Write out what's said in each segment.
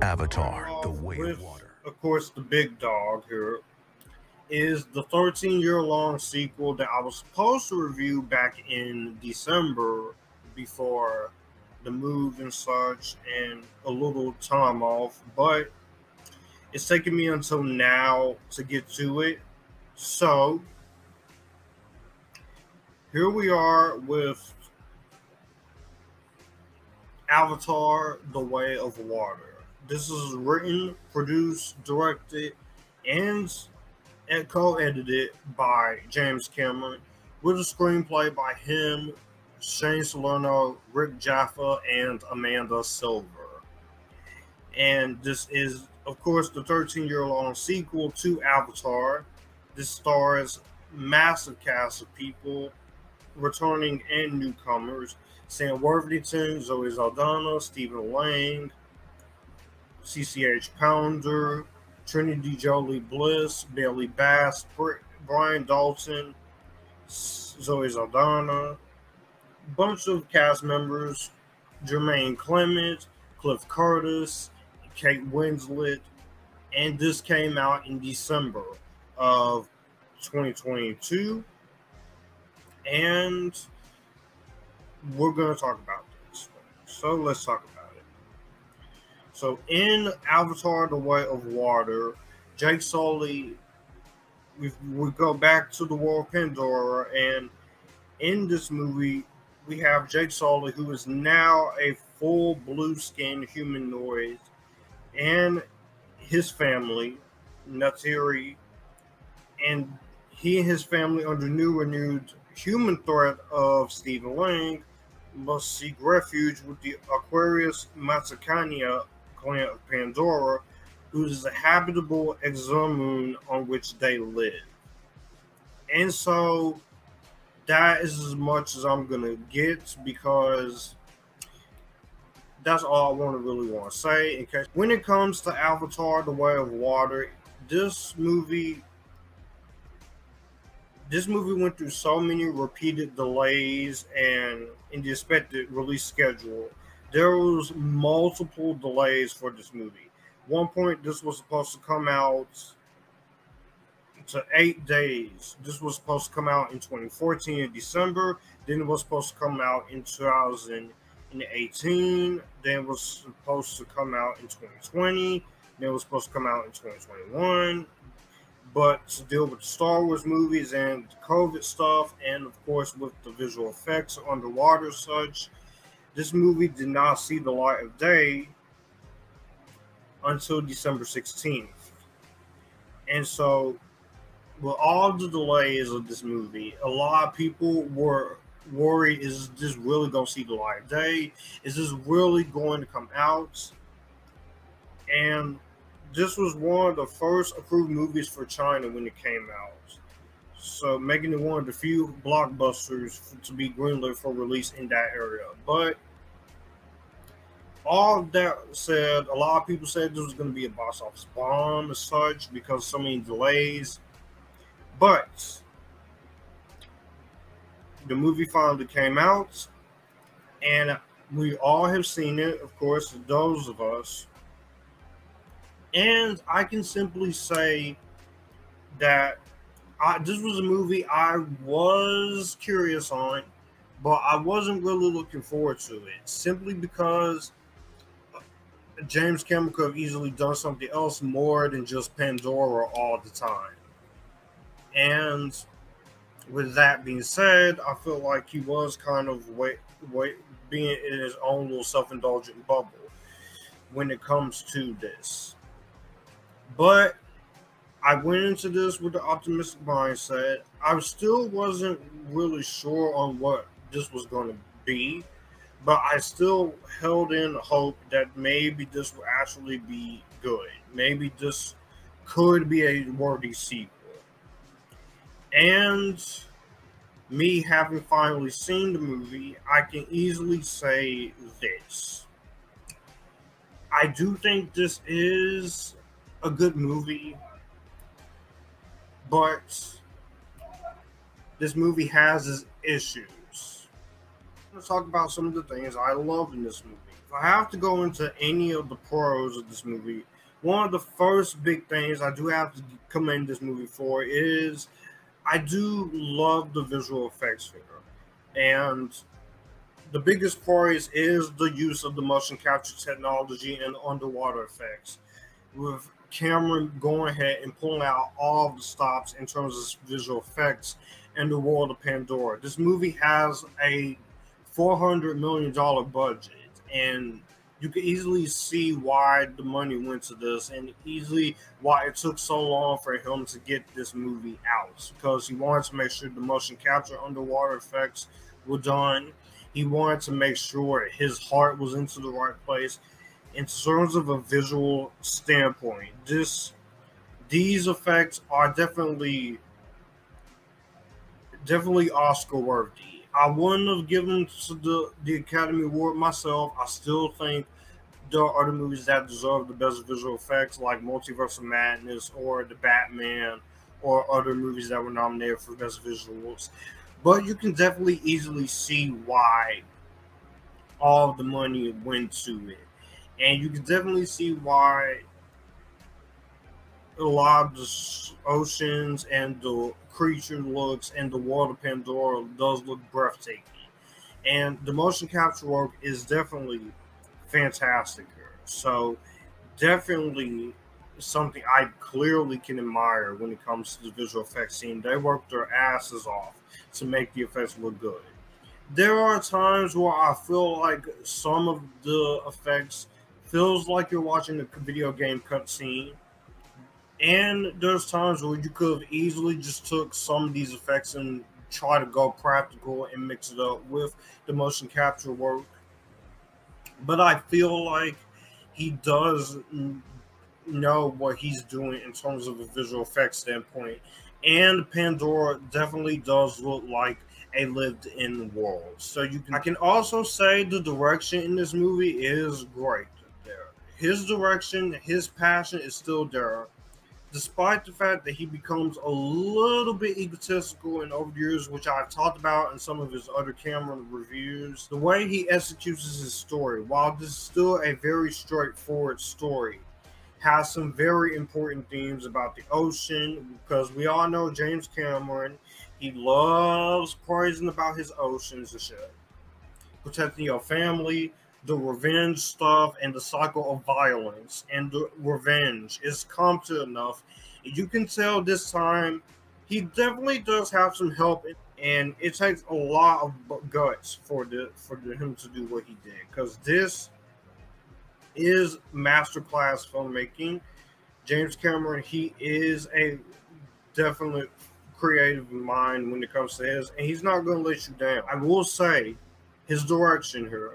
Avatar, The Way With, of Water. of course, the big dog here is the 13-year-long sequel that I was supposed to review back in December before the move and such and a little time off, but it's taken me until now to get to it. So here we are with Avatar: The Way of Water. This is written, produced, directed, and co-edited by James Cameron, with a screenplay by him, Shane Salerno, Rick Jaffa, and Amanda Silver. And this is, of course, the 13-year-long sequel to Avatar. This stars massive cast of people, returning and newcomers: Sam Worthington, Zoe Saldana, Stephen Lang, CCH Pounder, Trinity Jolie Bliss, Bailey Bass, Brian Dalton, Zoe Saldana, bunch of cast members: Jermaine Clement, Cliff Curtis, Kate Winslet, and this came out in December of 2022, and we're going to talk about this. So let's talk about it. So in Avatar: The Way of Water, Jake Sully, we go back to the world of Pandora, and in this movie, we have Jake Sully, who is now a full blue-skinned humanoid, and his family, Ney'tiri, and he and his family, under new renewed human threat of Stephen Lang, must seek refuge with the Aquarius Matsukania clan of Pandora, who is a habitable exomoon on which they live. And so that is as much as I'm gonna get, because that's all I want to say. In case when it comes to Avatar: The Way of Water, this movie went through so many repeated delays and in the expected release schedule. There was multiple delays for this movie. One point, this was supposed to come out to 8 days. This was supposed to come out in 2014 in December. Then it was supposed to come out in 2018. Then it was supposed to come out in 2020. Then it was supposed to come out in 2021. But to deal with the Star Wars movies and the COVID stuff, and of course with the visual effects underwater such, this movie did not see the light of day until December 16th. And so, with all the delays of this movie, a lot of people were worried, is this really going to see the light of day? Is this really going to come out? And this was one of the first approved movies for China when it came out. So making it one of the few blockbusters to be greenlit for release in that area. But all that said, a lot of people said this was going to be a box office bomb as such because so many delays. But the movie finally came out, and we all have seen it, of course, those of us. And I can simply say that this was a movie I was curious on, but I wasn't really looking forward to it, simply because James Cameron could have easily done something else more than just Pandora all the time. And with that being said, I feel like he was kind of being in his own little self-indulgent bubble when it comes to this. But I went into this with the optimistic mindset. I still wasn't really sure on what this was going to be, but I still held in hope that maybe this will actually be good. Maybe this could be a worthy sequel. And me having finally seen the movie, I can easily say this. I do think this is a good movie, but this movie has its issues. Let's talk about some of the things I love in this movie. If I have to go into any of the pros of this movie, one of the first big things I do have to commend this movie for is I do love the visual effects here. And the biggest praise is the use of the motion capture technology and underwater effects, with Cameron going ahead and pulling out all of the stops in terms of visual effects in the world of Pandora. This movie has a $400 million budget, and you can easily see why the money went to this, and easily why it took so long for him to get this movie out, because he wanted to make sure the motion capture underwater effects were done. He wanted to make sure his heart was into the right place. In terms of a visual standpoint, these effects are definitely Oscar worthy. I wouldn't have given to the Academy Award myself. I still think there are other movies that deserve the best visual effects, like Multiverse of Madness or The Batman, or other movies that were nominated for best visuals. But you can definitely easily see why all the money went to it. And you can definitely see why a lot of the oceans and the creature looks and the world of Pandora does look breathtaking. And the motion capture work is definitely fantastic here. So definitely something I clearly can admire when it comes to the visual effects scene. They work their asses off to make the effects look good. There are times where I feel like some of the effects feels like you're watching a video game cutscene, and there's times where you could have easily just took some of these effects and try to go practical and mix it up with the motion capture work. But I feel like he does know what he's doing in terms of a visual effects standpoint. And Pandora definitely does look like a lived-in world. So I can also say the direction in this movie is great. There, his direction, his passion is still there, despite the fact that he becomes a little bit egotistical in over the years, which I've talked about in some of his other Cameron reviews. The way he executes his story, while this is still a very straightforward story, has some very important themes about the ocean, because we all know James Cameron, he loves praising about his oceans and shit. Protecting your family, the revenge stuff, and the cycle of violence and the revenge is competent enough. You can tell this time he definitely does have some help, and it takes a lot of guts for him to do what he did, because this is masterclass filmmaking. James Cameron, he is a definite creative mind when it comes to his, and he's not going to let you down. I will say, his direction here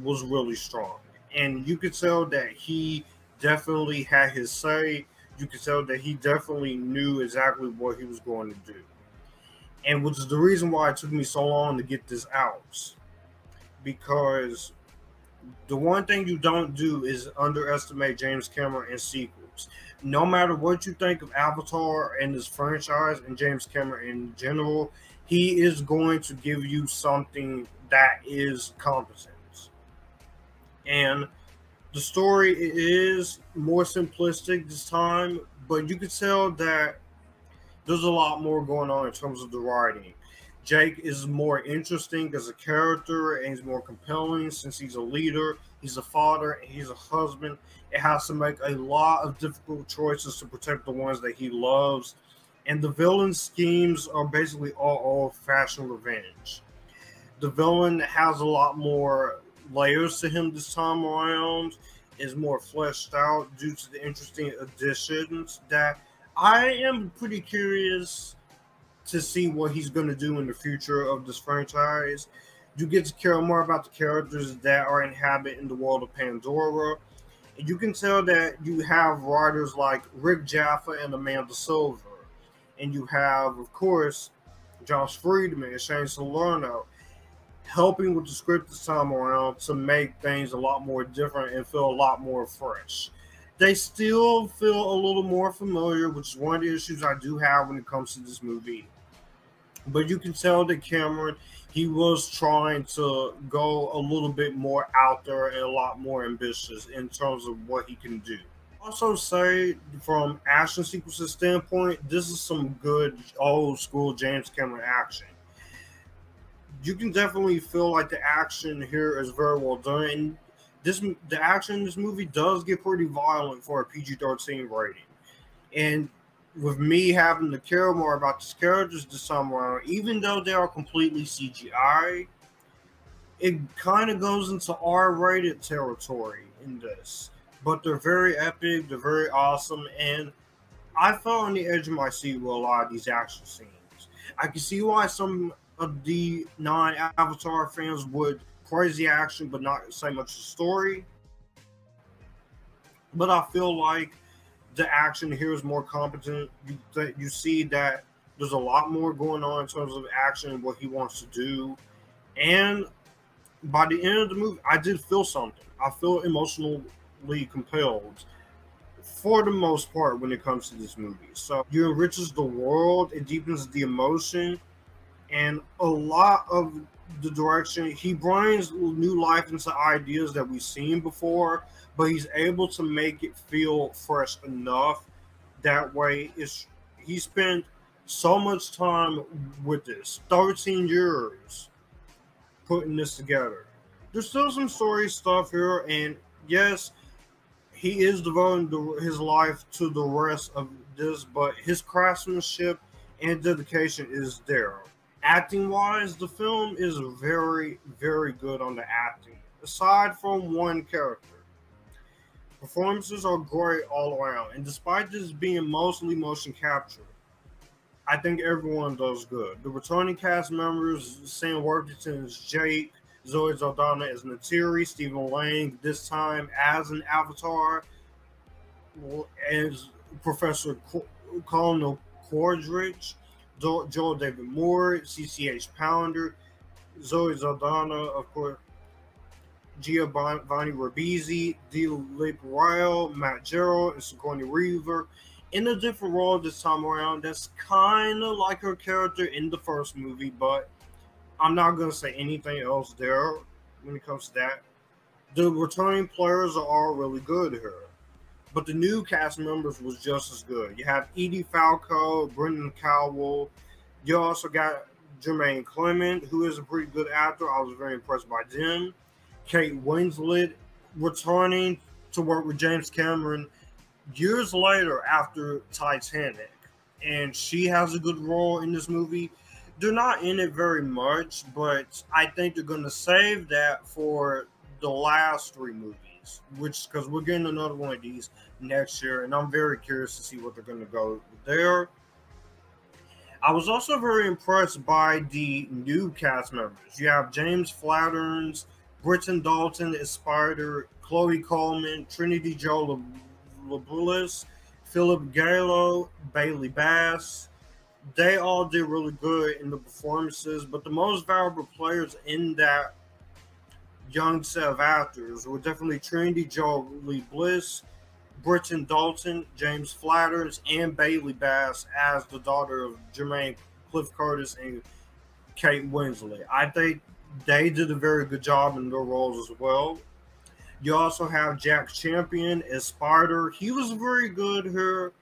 was really strong, and you could tell that he definitely had his say. You could tell that he definitely knew exactly what he was going to do, and which is the reason why it took me so long to get this out, because the one thing you don't do is underestimate James Cameron in sequels. No matter what you think of Avatar and this franchise and James Cameron in general, he is going to give you something that is competent. And the story is more simplistic this time, but you can tell that there's a lot more going on in terms of the writing. Jake is more interesting as a character, and he's more compelling since he's a leader, he's a father, and he's a husband. It has to make a lot of difficult choices to protect the ones that he loves. And the villain schemes are basically all old-fashioned revenge. The villain has a lot more layers to him this time around, is more fleshed out due to the interesting additions that I am pretty curious to see what he's going to do in the future of this franchise. You get to care more about the characters that are inhabited the world of Pandora. And you can tell that you have writers like Rick Jaffa and Amanda Silver. And you have, of course, Josh Friedman and Shane Salerno helping with the script this time around to make things a lot more different and feel a lot more fresh. They still feel a little more familiar, which is one of the issues I do have when it comes to this movie. But you can tell that Cameron, he was trying to go a little bit more out there and a lot more ambitious in terms of what he can do. Also, say from action sequences standpoint, this is some good old school James Cameron action. You can definitely feel like the action here is very well done. And the action in this movie does get pretty violent for a PG-13 rating. And with me having to care more about these characters this time around, even though they are completely CGI, it kind of goes into R-rated territory in this. But they're very epic, they're very awesome, and I felt on the edge of my seat with a lot of these action scenes. I can see why some of the non-Avatar fans would praise the action but not say much of the story. But I feel like the action here is more competent. You see that there's a lot more going on in terms of action and what he wants to do. And by the end of the movie, I did feel something. I feel emotionally compelled for the most part when it comes to this movie. So it enriches the world, it deepens the emotion, and a lot of the direction he brings new life into ideas that we've seen before, but he's able to make it feel fresh enough. That way, he spent so much time with this 13 years putting this together. There's still some story stuff here, and yes, he is devoting his life to the rest of this, but his craftsmanship and dedication is there. Acting wise, the film is very, very good on the acting, aside from one character. Performances are great all around, and despite this being mostly motion capture, I think everyone does good. The returning cast members, Sam Worthington as Jake, Zoe Saldana as Ney'tiri, Stephen Lang this time as an Avatar, as Professor Colonel Quadrich, Joel David Moore, CCH Pounder, Zoe Saldana, of course, Giovanni Ribisi, Dilip Ryle, Matt Gerald, and Sigourney Weaver in a different role this time around. That's kind of like her character in the first movie, but I'm not going to say anything else there when it comes to that. The returning players are all really good here, but the new cast members was just as good. You have Edie Falco, Brendan Cowell. You also got Jermaine Clement, who is a pretty good actor. I was very impressed by them. Kate Winslet returning to work with James Cameron years later after Titanic, and she has a good role in this movie. They're not in it very much, but I think they're going to save that for the last three movies, which because we're getting another one of these next year, and I'm very curious to see what they're going to go there. I was also very impressed by the new cast members. You have James Flatterns, Britton Dalton as Spider, Chloe Coleman, Trinity Jo Labulis, Philip Gallo, Bailey Bass. They all did really good in the performances, but the most valuable players in that young set of actors were definitely Trinity Jolie Bliss, Britton Dalton, James Flatters, and Bailey Bass as the daughter of Jermaine Cliff Curtis and Kate Winslet. I think they did a very good job in their roles as well. You also have Jack Champion as Spider. He was very good here.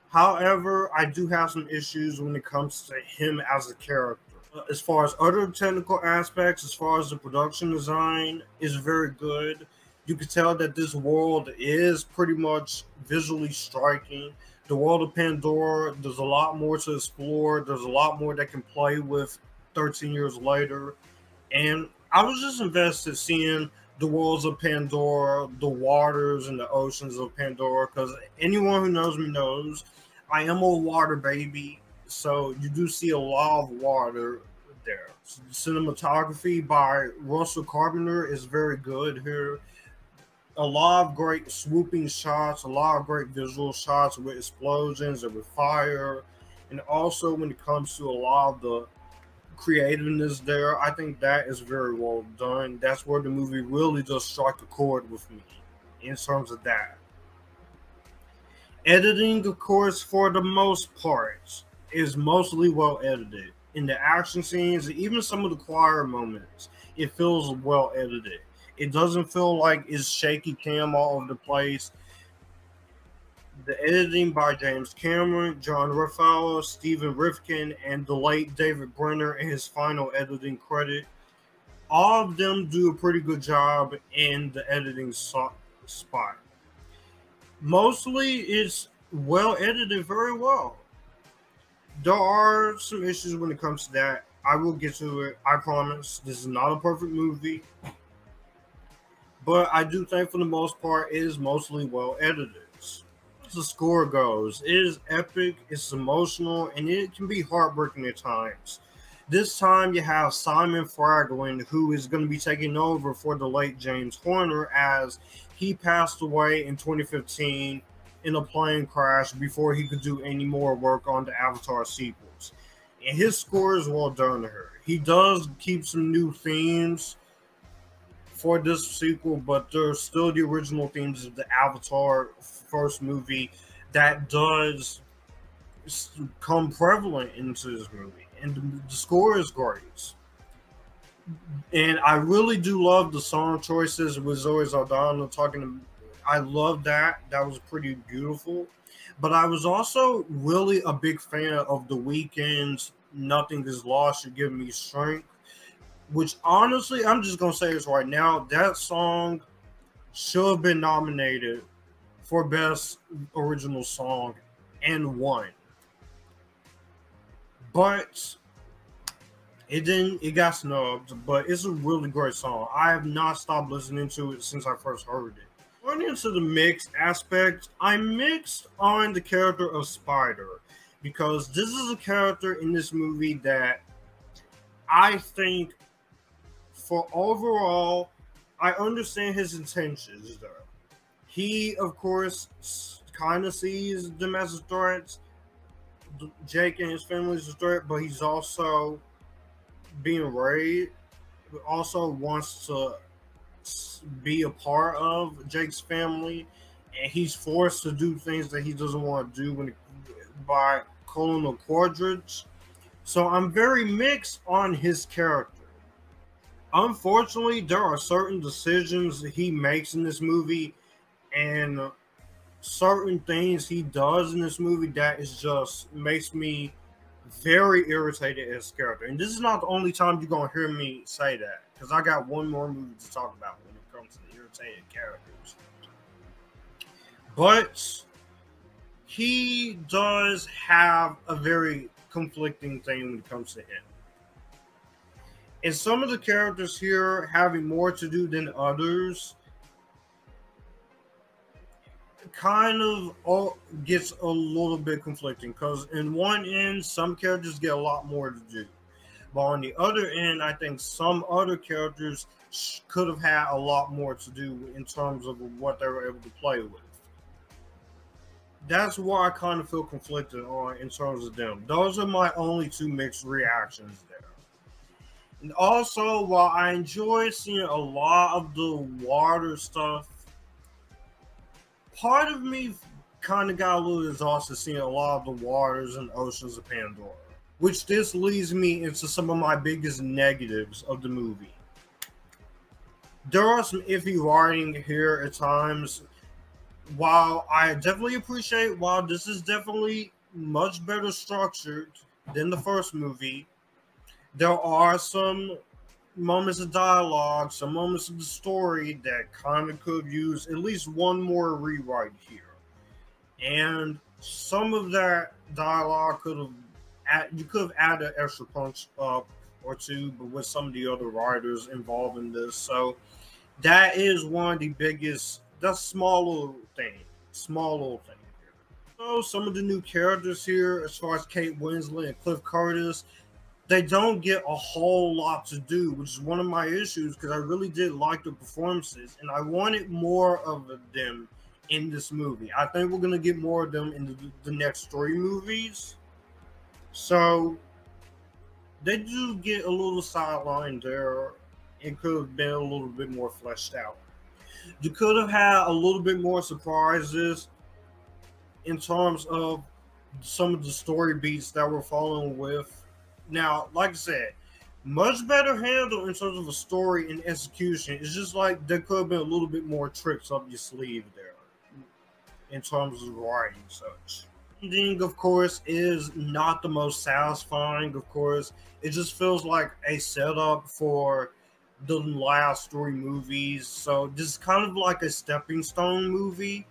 However, I do have some issues when it comes to him as a character. As far as other technical aspects, as far as the production design, is very good. You can tell that this world is pretty much visually striking. The world of Pandora, there's a lot more to explore. There's a lot more that can play with 13 years later. And I was just invested seeing the worlds of Pandora, the waters and the oceans of Pandora, because anyone who knows me knows I am a water baby. So you do see a lot of water there. Cinematography by Russell Carpenter is very good here. A lot of great swooping shots, a lot of great visual shots with explosions and with fire. And also when it comes to a lot of the creativeness there, I think that is very well done. That's where the movie really does strike a chord with me in terms of that. Editing, of course, for the most part, is mostly well edited. in the action scenes, even some of the choir moments, it feels well edited. It doesn't feel like it's shaky cam all over the place. The editing by James Cameron, John Ruffalo, Stephen Rifkin, and the late David Brenner in his final editing credit. All of them do a pretty good job in the editing spot. Mostly, it's well edited very well. There are some issues when it comes to that. I will get to it. I promise. This is not a perfect movie. But I do think for the most part it is mostly well edited. As the score goes, it is epic, it's emotional, and it can be heartbreaking at times. This time you have Simon Fraglin, who is going to be taking over for the late James Horner as he passed away in 2015 in a plane crash before he could do any more work on the Avatar sequels. And his score is well done here. He does keep some new themes for this sequel, but there's still the original themes of the Avatar first movie that does come prevalent into this movie. And the score is great. And I really do love the song choices with Zoe Saldana talking to, I love that. That was pretty beautiful. But I was also really a big fan of The Weeknd's Nothing Is Lost, You Give Me Strength, which honestly, I'm just going to say this right now, that song should have been nominated for Best Original Song and won. But it didn't, it got snubbed, but it's a really great song. I have not stopped listening to it since I first heard it. Going into the mixed aspect, I'm mixed on the character of Spider because this is a character in this movie that I think for overall, I understand his intentions there. He, of course, kind of sees them as a threat. Jake and his family is a threat, but he's also being raised, also wants to be a part of Jake's family, and he's forced to do things that he doesn't want to do by Colonel Quadridge. So I'm very mixed on his character. Unfortunately, there are certain decisions he makes in this movie and certain things he does in this movie that is just makes me very irritated as a character. And this is not the only time you're gonna hear me say that, because I got one more movie to talk about when it comes to the irritated characters. But he does have a very conflicting thing when it comes to him. And some of the characters here having more to do than others kind of gets a little bit conflicting because in one end some characters get a lot more to do, but on the other end I think some other characters could have had a lot more to do in terms of what they were able to play with. That's why I kind of feel conflicted on in terms of them. Those are my only two mixed reactions there. And also, while I enjoy seeing a lot of the water stuff, part of me kind of got a little exhausted seeing a lot of the waters and oceans of Pandora, which this leads me into some of my biggest negatives of the movie. There are some iffy writing here at times. While I definitely appreciate, while this is definitely much better structured than the first movie, there are some moments of dialogue, some moments of the story that kind of could use at least one more rewrite here. And some of that dialogue you could have added an extra punch up or two, but with some of the other writers involved in this. So that is one of the biggest, that's small little thing here. So some of the new characters here, as far as Kate Winslet and Cliff Curtis, they don't get a whole lot to do, which is one of my issues because I really did like the performances and I wanted more of them in this movie. I think we're going to get more of them in the next 3 movies. So they do get a little sidelined there. It could have been a little bit more fleshed out. You could have had a little bit more surprises in terms of some of the story beats that we're following with. Now, like I said, much better handled in terms of a story and execution. It's just like there could have been a little bit more tricks up your sleeve there in terms of writing such. Ending, of course, is not the most satisfying. Of course, it just feels like a setup for the last three movies. So this is kind of like a stepping stone movie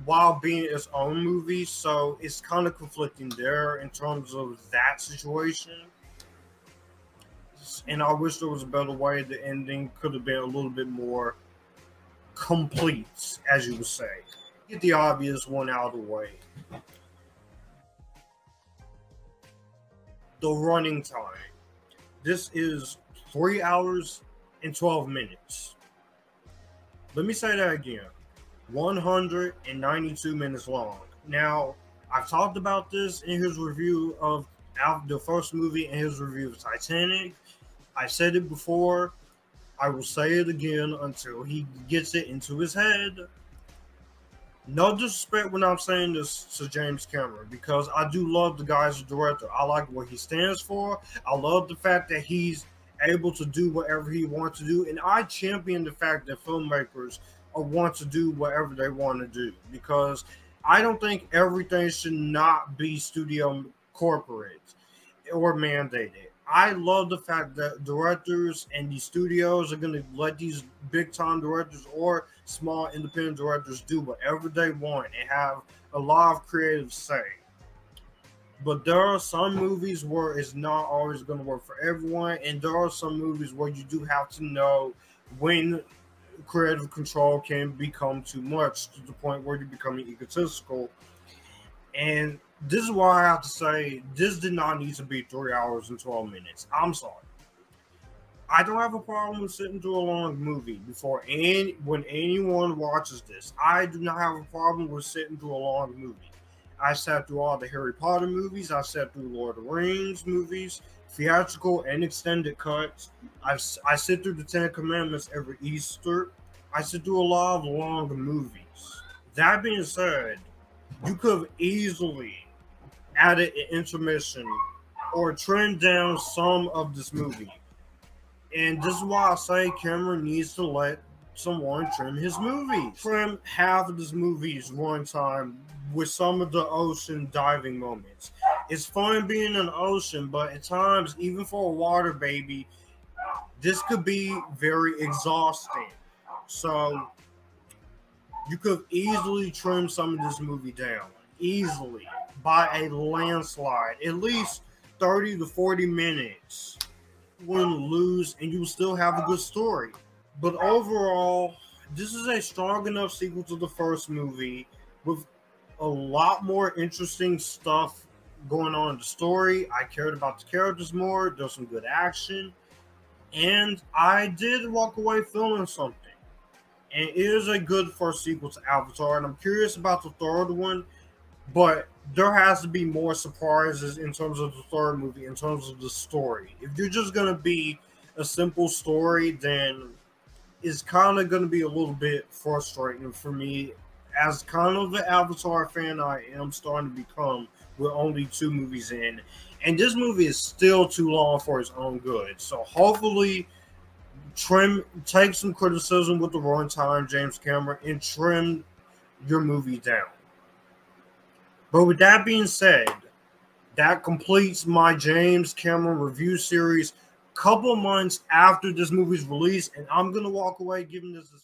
while being its own movie. So it's kind of conflicting there in terms of that situation. And I wish there was a better way. The ending could have been a little bit more complete, as you would say. Get the obvious one out of the way. The running time. This is 3 hours and 12 minutes. Let me say that again. 192 minutes long. Now, I've talked about this in his review of the first movie and his review of Titanic. I said it before. I will say it again until he gets it into his head. No disrespect when I'm saying this to James Cameron, because I do love the guy as a director. I like what he stands for. I love the fact that he's able to do whatever he wants to do. And I champion the fact that filmmakers want to do whatever they want to do, because I don't think everything should not be studio corporate or mandated. I love the fact that directors and these studios are going to let these big time directors or small independent directors do whatever they want and have a lot of creative say. But there are some movies where it's not always going to work for everyone, and there are some movies where you do have to know when creative control can become too much to the point where you're becoming egotistical. And this is why I have to say this did not need to be 3 hours and 12 minutes. I'm sorry. I don't have a problem with sitting through a long movie when anyone watches this. I do not have a problem with sitting through a long movie. I sat through all the Harry Potter movies. I sat through Lord of the Rings movies, theatrical and extended cuts. I sit through the Ten Commandments every Easter. I sit through a lot of long movies. That being said, you could have easily added an intermission or trimmed down some of this movie. And this is why I say Cameron needs to let someone trim his movies. Trim half of this movie's runtime with some of the ocean diving moments. It's fun being in the ocean, but at times, even for a water baby, this could be very exhausting. So you could easily trim some of this movie down. Easily. By a landslide. At least 30 to 40 minutes. Wouldn't lose, and you will still have a good story. But overall, this is a strong enough sequel to the first movie with a lot more interesting stuff going on in the story. I cared about the characters more. There's some good action. And I did walk away feeling something. And it is a good first sequel to Avatar. And I'm curious about the third one. But there has to be more surprises in terms of the third movie, in terms of the story. If you're just going to be a simple story, then it's kind of going to be a little bit frustrating for me. As kind of an Avatar fan I am starting to become with only 2 movies in. And this movie is still too long for its own good. So hopefully take some criticism with the runtime, James Cameron, and trim your movie down. But with that being said, that completes my James Cameron review series couple months after this movie's release, and I'm going to walk away giving this a